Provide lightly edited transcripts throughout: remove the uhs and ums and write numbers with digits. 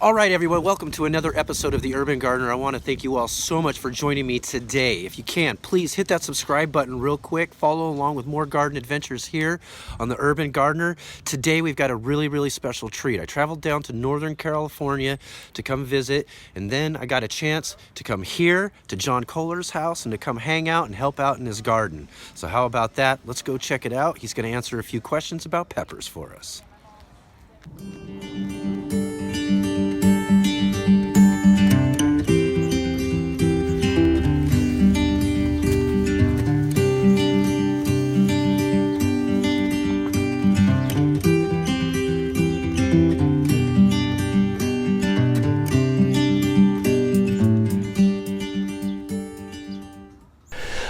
All right, everyone, welcome to another episode of The Urban Gardener. I want to thank you all so much for joining me today. If you can, please hit that subscribe button real quick. Follow along with more garden adventures here on The Urban Gardener. Today, we've got a really special treat. I traveled down to Northern California to come visit, and then I got a chance to come here to John Kohler's house and to come hang out and help out in his garden. So how about that? Let's go check it out. He's going to answer a few questions about peppers for us.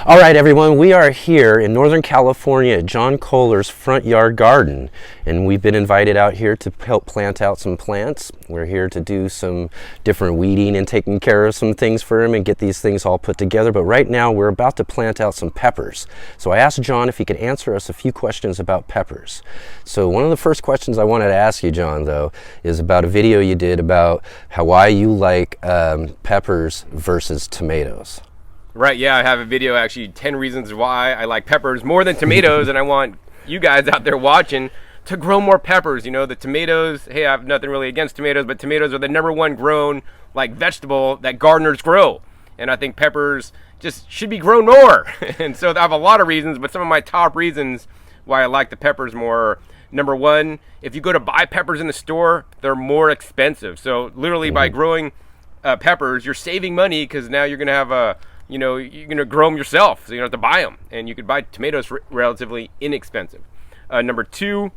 All right, everyone, we are here in Northern California at John Kohler's front yard garden, and we've been invited out here to help plant out some plants. We're here to do some different weeding and taking care of some things for him and get these things all put together. But right now, we're about to plant out some peppers. So I asked John if he could answer us a few questions about peppers. So one of the first questions I wanted to ask you, John, though, is about a video you did about why you like peppers versus tomatoes. Right, yeah, I have a video actually, 10 reasons why I like peppers more than tomatoes, and I want you guys out there watching to grow more peppers. You know, the tomatoes, hey, I have nothing really against tomatoes, but tomatoes are the #1 grown, vegetable that gardeners grow. And I think peppers just should be grown more. And so I have a lot of reasons, but some of my top reasons why I like the peppers more are, #1, if you go to buy peppers in the store, they're more expensive. So literally by growing peppers, you're saving money because now you're going to have you're going to grow them yourself, so you don't have to buy them. And you could buy tomatoes relatively inexpensive. #2,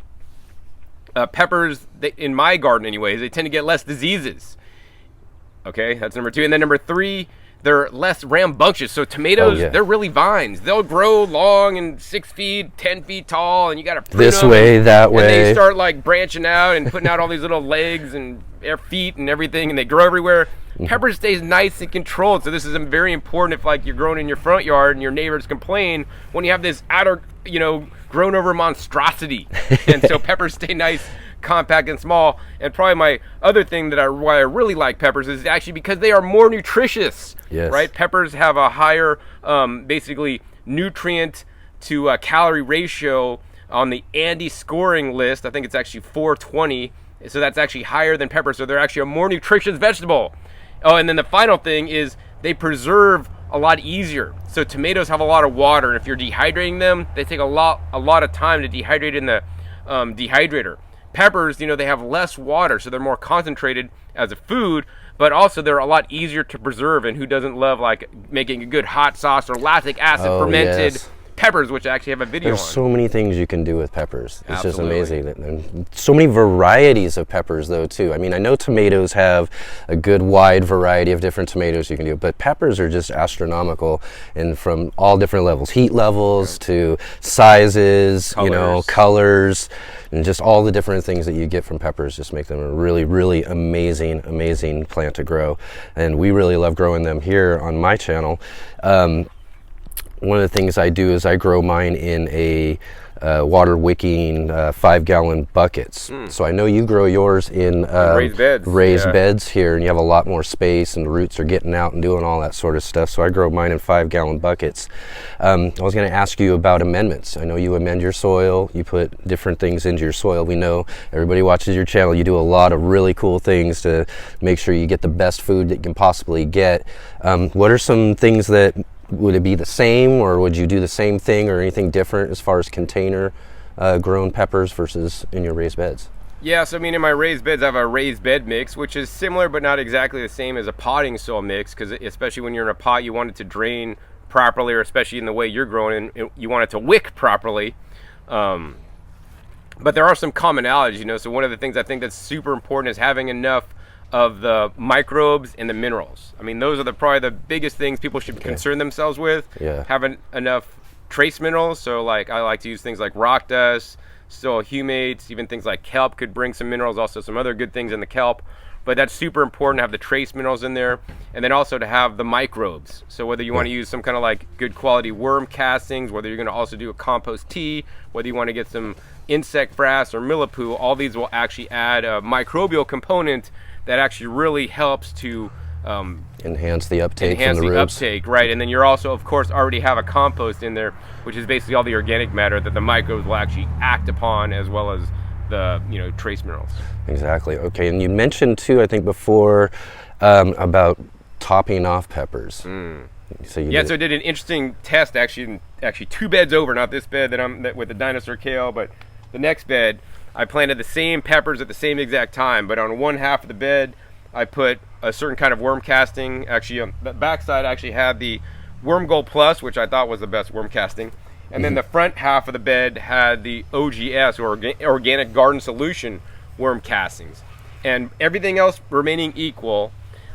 peppers, in my garden anyways, they tend to get less diseases. Okay, that's #2. And then #3, they're less rambunctious. So tomatoes, they're really vines. They'll grow long and 6 feet, 10 feet tall, and you got to prune this them, way, that way. And they start branching out and putting out all these little legs and their feet and everything, and they grow everywhere. Pepper stays nice and controlled, so this is very important if you're growing in your front yard and your neighbors complain when you have this outer, grown over monstrosity. And so peppers stay nice, compact, and small. And probably my other thing why I really like peppers is actually because they are more nutritious. Yes. Right? Peppers have a higher, basically, nutrient to calorie ratio on the Andy scoring list. I think it's actually 420. So that's actually higher than peppers. So they're actually a more nutritious vegetable. Oh, and then the final thing is they preserve a lot easier. So tomatoes have a lot of water, and if you're dehydrating them, they take a lot of time to dehydrate in the dehydrator. Peppers, they have less water, so they're more concentrated as a food, but also they're a lot easier to preserve. And who doesn't love making a good hot sauce or lactic acid fermented peppers, which I actually have a video on. There's so many things you can do with peppers. It's Absolutely. just amazing. And so many varieties of peppers, though, too. I mean, I know tomatoes have a good wide variety of different tomatoes you can do, but peppers are just astronomical, and from all different levels, heat levels to sizes, colors, and just all the different things that you get from peppers just make them a really amazing plant to grow. And we really love growing them here on my channel. One of the things I do is I grow mine in a water wicking 5-gallon buckets. So I know you grow yours in raised beds here, and you have a lot more space, and the roots are getting out and doing all that sort of stuff. So I grow mine in 5-gallon buckets. I was going to ask you about amendments. I know you amend your soil, you put different things into your soil. We know everybody watches your channel, you do a lot of really cool things to make sure you get the best food that you can possibly get. What are some things would it be the same, or would you do the same thing or anything different as far as container grown peppers versus in your raised beds? Yeah, so in my raised beds, I have a raised bed mix, which is similar but not exactly the same as a potting soil mix, because especially when you're in a pot, you want it to drain properly, or especially in the way you're growing, and you want it to wick properly. But there are some commonalities, so one of the things I think that's super important is having enough of the microbes and the minerals. I mean, those are probably the biggest things people should concern themselves with. Having enough trace minerals. So I like to use things like rock dust, soil humates, even things like kelp could bring some minerals, also some other good things in the kelp. But that's super important to have the trace minerals in there, and then also to have the microbes. So whether you want to use some kind of good quality worm castings, whether you're going to also do a compost tea, whether you want to get some insect frass or millipoo, all these will actually add a microbial component that actually really helps to enhance the uptake enhance from the the roots. uptake, right? And then you're also, of course, already have a compost in there, which is basically all the organic matter that the microbes will actually act upon, as well as the trace minerals. Exactly. Okay, and you mentioned too, I think before, about topping off peppers. So you So I did an interesting test actually 2 beds over, not this bed that with the dinosaur kale, but the next bed. I planted the same peppers at the same exact time, but on one half of the bed I put a certain kind of worm casting. Actually, the backside actually had the Worm Gold Plus, which I thought was the best worm casting, and then the front half of the bed had the OGS, or Organic Garden Solution, worm castings, and everything else remaining equal.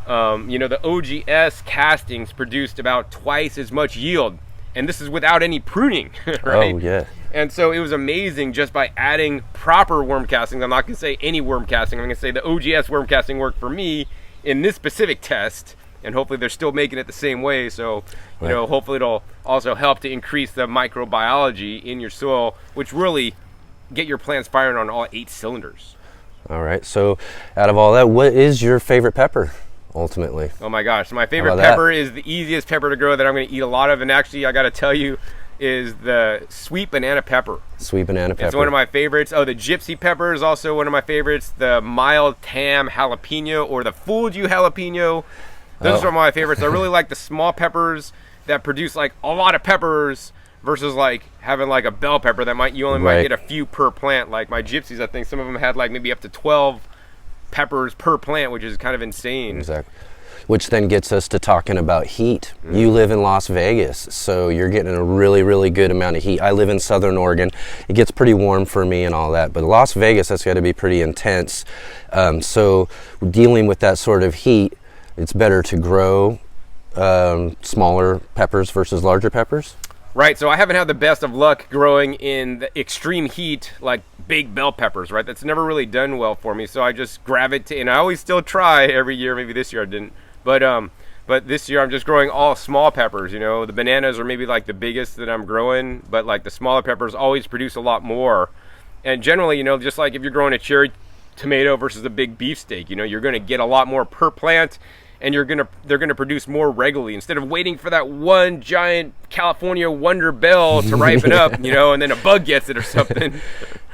The OGS castings produced about twice as much yield, and this is without any pruning, right? Oh yeah. And so it was amazing just by adding proper worm castings. I'm not going to say any worm casting. I'm going to say the OGS worm casting worked for me in this specific test, and hopefully they're still making it the same way. So, hopefully it'll also help to increase the microbiology in your soil, which really get your plants firing on all 8 cylinders. All right. So, out of all that, what is your favorite pepper, ultimately? Oh my gosh, so my favorite pepper is the easiest pepper to grow that I'm going to eat a lot of, and actually I got to tell you, is the sweet banana pepper. Sweet banana pepper. It's one of my favorites. Oh, the gypsy pepper is also one of my favorites. The mild tam jalapeno, or the Fuji jalapeno. Those are my favorites. I really like the small peppers that produce like a lot of peppers versus like having like a bell pepper that you only might get a few per plant. Like my gypsies, I think some of them had like maybe up to 12 peppers per plant, which is kind of insane. Exactly. Which then gets us to talking about heat. You live in Las Vegas, so you're getting a really, really good amount of heat. I live in Southern Oregon. It gets pretty warm for me and all that, but Las Vegas, that's got to be pretty intense. So dealing with that sort of heat, it's better to grow smaller peppers versus larger peppers? Right, so I haven't had the best of luck growing in the extreme heat, like big bell peppers, right? That's never really done well for me, so I just gravitate, and I always still try every year. Maybe this year I didn't, but this year I'm just growing all small peppers. The bananas are maybe like the biggest that I'm growing, but like the smaller peppers always produce a lot more. And generally, just like if you're growing a cherry tomato versus a big beefsteak, you're going to get a lot more per plant, and they're gonna produce more regularly instead of waiting for that one giant California Wonder Bell to ripen up, and then a bug gets it or something.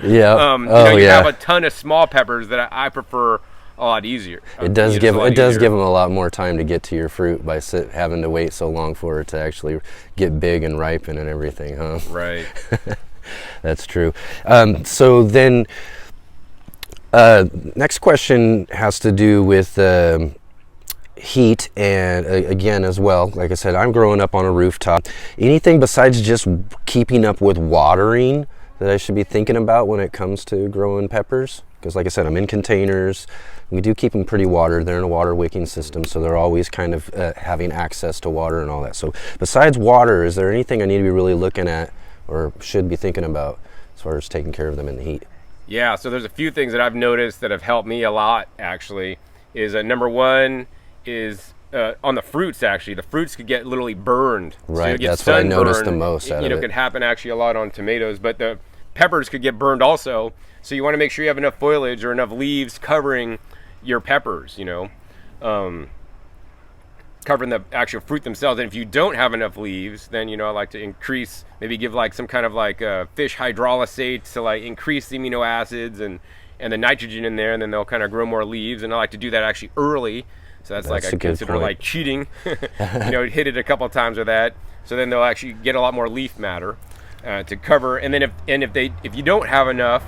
Yeah. You have a ton of small peppers that I prefer a lot easier. It does give them a lot more time to get to your fruit by having to wait so long for it to actually get big and ripen and everything, huh? Right. That's true. So then, next question has to do with heat, and again as well, like I said, I'm growing up on a rooftop. Anything besides just keeping up with watering that I should be thinking about when it comes to growing peppers? Because like I said, I'm in containers. We do keep them pretty watered. They're in a water wicking system, so they're always kind of having access to water and all that. So besides water, is there anything I need to be really looking at or should be thinking about as far as taking care of them in the heat? Yeah, so there's a few things that I've noticed that have helped me a lot, actually. Is number one is on the fruits. Actually, the fruits could get literally burned. Right, so that's what I noticed the most out of it. Can happen actually a lot on tomatoes, but the peppers could get burned also. So you want to make sure you have enough foliage or enough leaves covering your peppers, covering the actual fruit themselves. And if you don't have enough leaves, then I like to increase, maybe give like some kind of like fish hydrolysate to like increase the amino acids and the nitrogen in there, and then they'll kind of grow more leaves. And I like to do that actually early. So that's like I consider like cheating. Hit it a couple of times with that. So then they'll actually get a lot more leaf matter to cover. And then if you don't have enough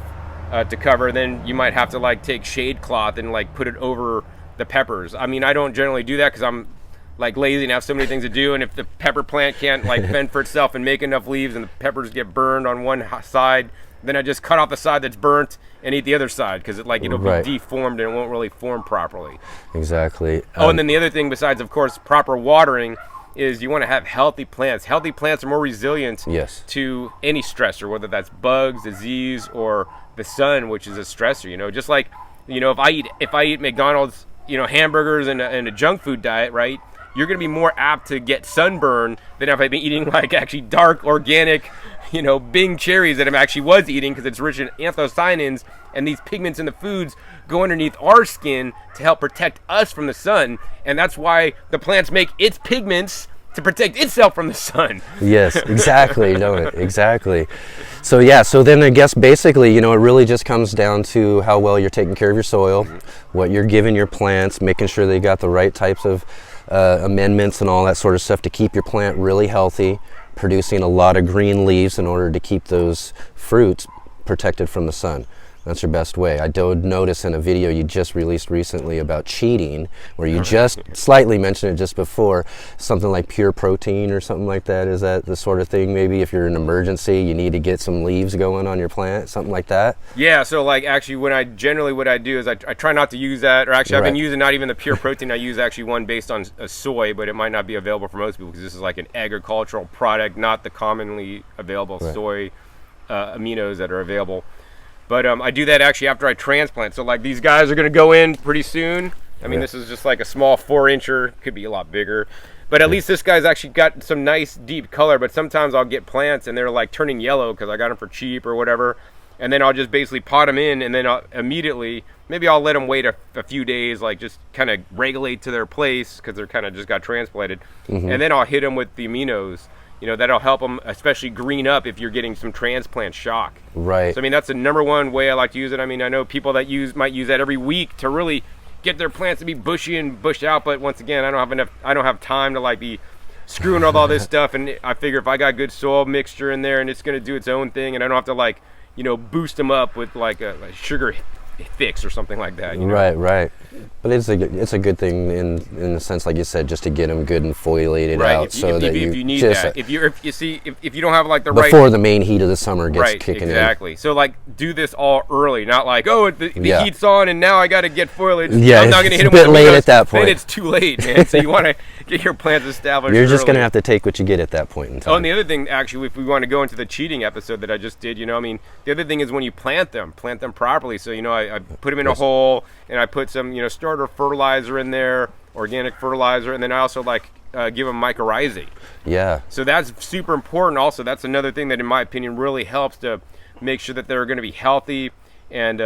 to cover, then you might have to like take shade cloth and like put it over the peppers. I mean, I don't generally do that because I'm like lazy and have so many things to do. And if the pepper plant can't like fend for itself and make enough leaves, and the peppers get burned on one side, then I just cut off the side that's burnt and eat the other side, because it'll be deformed and it won't really form properly. Exactly. And then the other thing, besides of course proper watering, is you want to have healthy plants. Healthy plants are more resilient to any stressor, whether that's bugs, disease, or the sun, which is a stressor. Just like if I eat McDonald's hamburgers and a junk food diet, right, you're going to be more apt to get sunburn than if I've been eating like actually dark, organic, Bing cherries that I actually was eating because it's rich in anthocyanins, and these pigments in the foods go underneath our skin to help protect us from the sun, and that's why the plants make its pigments to protect itself from the sun. Yes, exactly, don't it? Exactly. So yeah, so then I guess basically, it really just comes down to how well you're taking care of your soil, what you're giving your plants, making sure they got the right types of amendments and all that sort of stuff to keep your plant really healthy, producing a lot of green leaves in order to keep those fruits protected from the sun. That's your best way. I did notice in a video you just released recently about cheating, where you just slightly mentioned it just before, something like pure protein or something like that. Is that the sort of thing, maybe if you're in an emergency, you need to get some leaves going on your plant, something like that? Yeah, so like actually what I do is I try not to use that, or actually I've been using not even the pure protein, I use actually one based on soy, but it might not be available for most people because this is like an agricultural product, not the commonly available soy aminos that are available. But I do that actually after I transplant. So like these guys are going to go in pretty soon. I mean, this is just like a small 4-incher, could be a lot bigger. But at least this guy's actually got some nice deep color. But sometimes I'll get plants and they're like turning yellow because I got them for cheap or whatever. And then I'll just basically pot them in, and then immediately, maybe I'll let them wait a few days, like just kind of regulate to their place because they're kind of just got transplanted. And then I'll hit them with the aminos. That'll help them, especially green up if you're getting some transplant shock. Right. So, I mean, that's the number one way I like to use it. I mean, I know people that might use that every week to really get their plants to be bushy and bushed out. But once again, I don't have time to like be screwing with all this stuff. And I figure if I got good soil mixture in there and it's going to do its own thing, and I don't have to like, boost them up with like a sugar fix or something like that. Right. But it's a good thing in the sense, like you said, just to get them good and foliated out, if you need that. If you don't have like the right before the main heat of the summer gets kicking in. Exactly. So like do this all early, not like the heat's on and now I got to get foliage. Yeah, I'm not going to hit them with a bit late at that point. Then it's too late, man. So you want to get your plants established. You're just early. going to have to take what you get at that point in time. Oh, and the other thing, actually, if we want to go into the cheating episode that I just did, I mean, the other thing is when you plant them properly. So I put them in a hole and I put some starter fertilizer in there, organic fertilizer, and then I also give them mycorrhizae. Yeah. So that's super important. Also, that's another thing that, in my opinion, really helps to make sure that they're going to be healthy and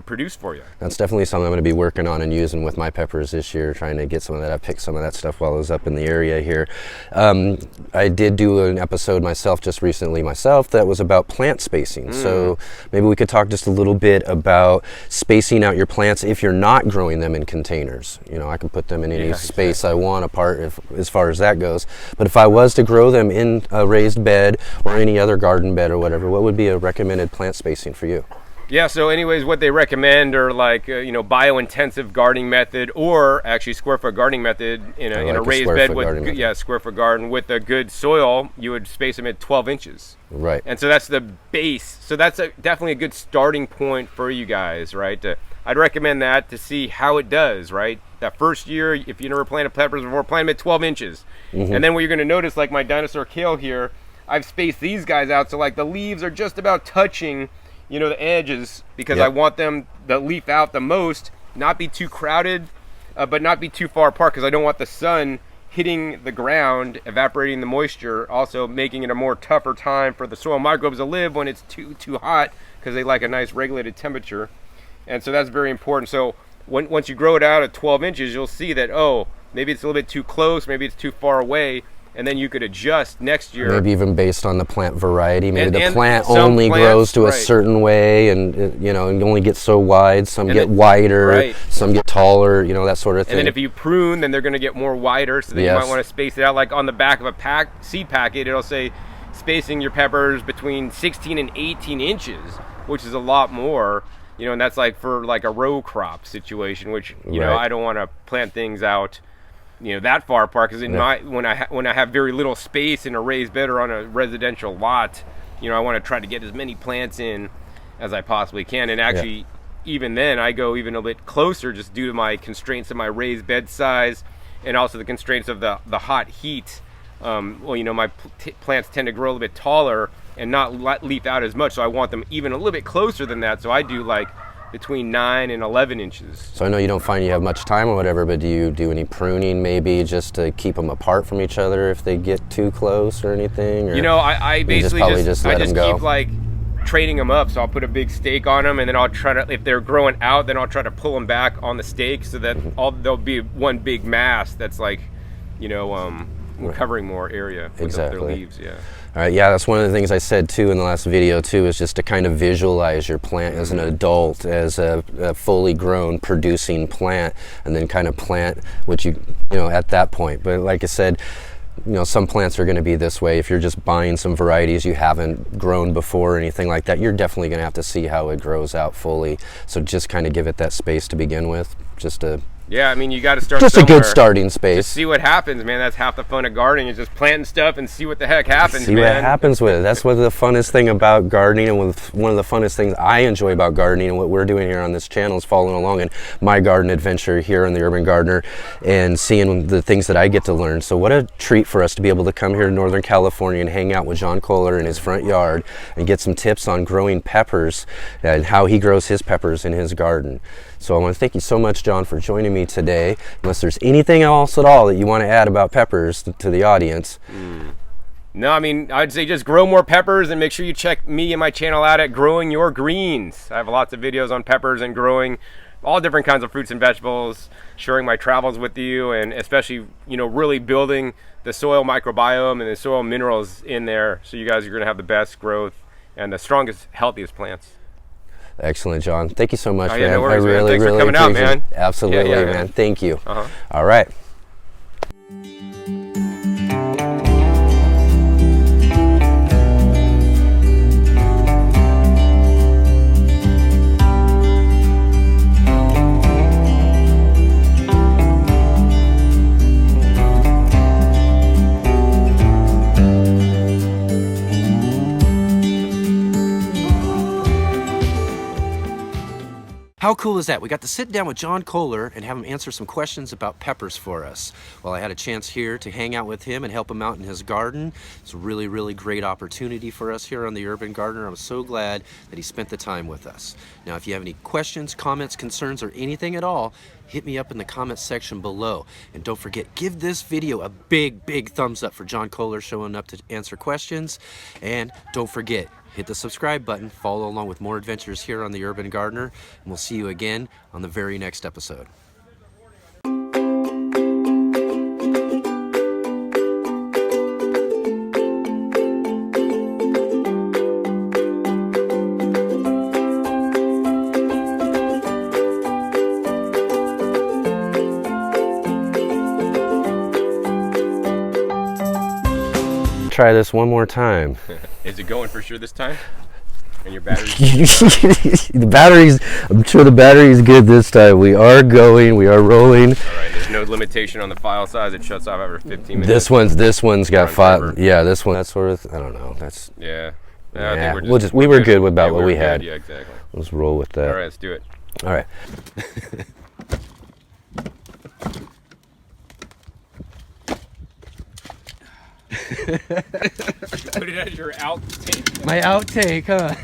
produce for you. That's definitely something I'm going to be working on and using with my peppers this year, trying to get some of that. I picked some of that stuff while I was up in the area here. I did do an episode just recently that was about plant spacing. So maybe we could talk just a little bit about spacing out your plants if you're not growing them in containers. I can put them in any space I want apart as far as that goes. But if I was to grow them in a raised bed or any other garden bed or whatever, what would be a recommended plant spacing for you? Yeah, so anyways, what they recommend are like, bio-intensive gardening method, or actually square foot gardening method in a raised bed with, square foot garden with a good soil. You would space them at 12 inches. Right. And so that's the base. So that's definitely a good starting point for you guys, right? I'd recommend that to see how it does, right? That first year, if you never planted peppers before, plant them at 12 inches. And then what you're going to notice, like my dinosaur kale here, I've spaced these guys out so like the leaves are just about touching the edges, because I want them to leaf out the most, not be too crowded, but not be too far apart, because I don't want the sun hitting the ground, evaporating the moisture, also making it a more tougher time for the soil microbes to live when it's too hot, because they like a nice regulated temperature. And so that's very important. So once you grow it out at 12 inches, you'll see that, maybe it's a little bit too close, maybe it's too far away, and then you could adjust next year. Maybe even based on the plant variety. Maybe the plant only grows to a certain way, and it only gets so wide. Some get wider, some get taller, that sort of thing. And then if you prune, then they're going to get more wider, so then you might want to space it out. Like on the back of a seed packet, it'll say spacing your peppers between 16 and 18 inches, which is a lot more. And that's like for like a row crop situation, which I don't want to plant things out that far apart, because when I have very little space in a raised bed or on a residential lot, I want to try to get as many plants in as I possibly can. And actually, even then, I go even a bit closer just due to my constraints of my raised bed size, and also the constraints of the hot heat. My plants tend to grow a little bit taller and not leaf out as much, so I want them even a little bit closer than that. So I do like between 9 and 11 inches. So I know you don't find you have much time or whatever, but do you do any pruning maybe just to keep them apart from each other if they get too close or anything? Or You know, I basically just let them go? keep like trading them up. So I'll put a big stake on them, and then I'll try to, if they're growing out, then I'll try to pull them back on the stake so that there'll be one big mass that's like, you know, covering more area with their leaves. Yeah. All right, yeah, that's one of the things I said too in the last video too, is just to kind of visualize your plant as an adult, as a fully grown producing plant, and then kind of plant what you know, at that point. But like I said, you know, some plants are going to be this way. If you're just buying some varieties you haven't grown before or anything like that, you're definitely going to have to see how it grows out fully. So just kind of give it that space to begin with, just to... Yeah, I mean, you got to start just somewhere. a good starting space. Just see what happens, man. That's half the fun of gardening, is just planting stuff and see what the heck happens, see man. what happens with it. That's what the funnest thing about gardening, and one of the funnest things I enjoy about gardening, and what we're doing here on this channel is following along in my garden adventure here in the Urban Gardener and seeing the things that I get to learn. So what a treat for us to be able to come here to Northern California and hang out with John Kohler in his front yard and get some tips on growing peppers and how he grows his peppers in his garden. So I want to thank you so much, John, for joining me today. Unless there's anything else at all that you want to add about peppers to the audience. No, I mean, I'd say just grow more peppers, and make sure you check me and my channel out at Growing Your Greens. I have lots of videos on peppers and growing all different kinds of fruits and vegetables, sharing my travels with you, and especially, you know, really building the soil microbiome and the soil minerals in there, so you guys are going to have the best growth and the strongest, healthiest plants. Excellent, John. Thank you so much, man. No worries, I really, man. Thanks really for coming out, appreciate man. it. Absolutely, man. Thank you. All right. How cool is that? We got to sit down with John Kohler and have him answer some questions about peppers for us. Well, I had a chance here to hang out with him and help him out in his garden. It's a really, really great opportunity for us here on the Urban Gardener. I'm so glad that he spent the time with us. Now, if you have any questions, comments, concerns, or anything at all, hit me up in the comments section below. And don't forget, give this video a big, big thumbs up for John Kohler showing up to answer questions. And don't forget, hit the subscribe button, follow along with more adventures here on the Urban Gardener, and we'll see you again on the very next episode. Try this one more time. Is it going for sure this time? And your battery? The batteries, I'm sure the battery is good this time. We are going, we are rolling. All right, there's no limitation on the file size. It shuts off after 15 minutes. This one's got five. Yeah, this one, that's sort of, I don't know. That's, yeah. Yeah, I think we were good with about what we had. Yeah, exactly. Let's roll with that. All right, let's do it. All right. Put it as your outtake. My outtake, huh?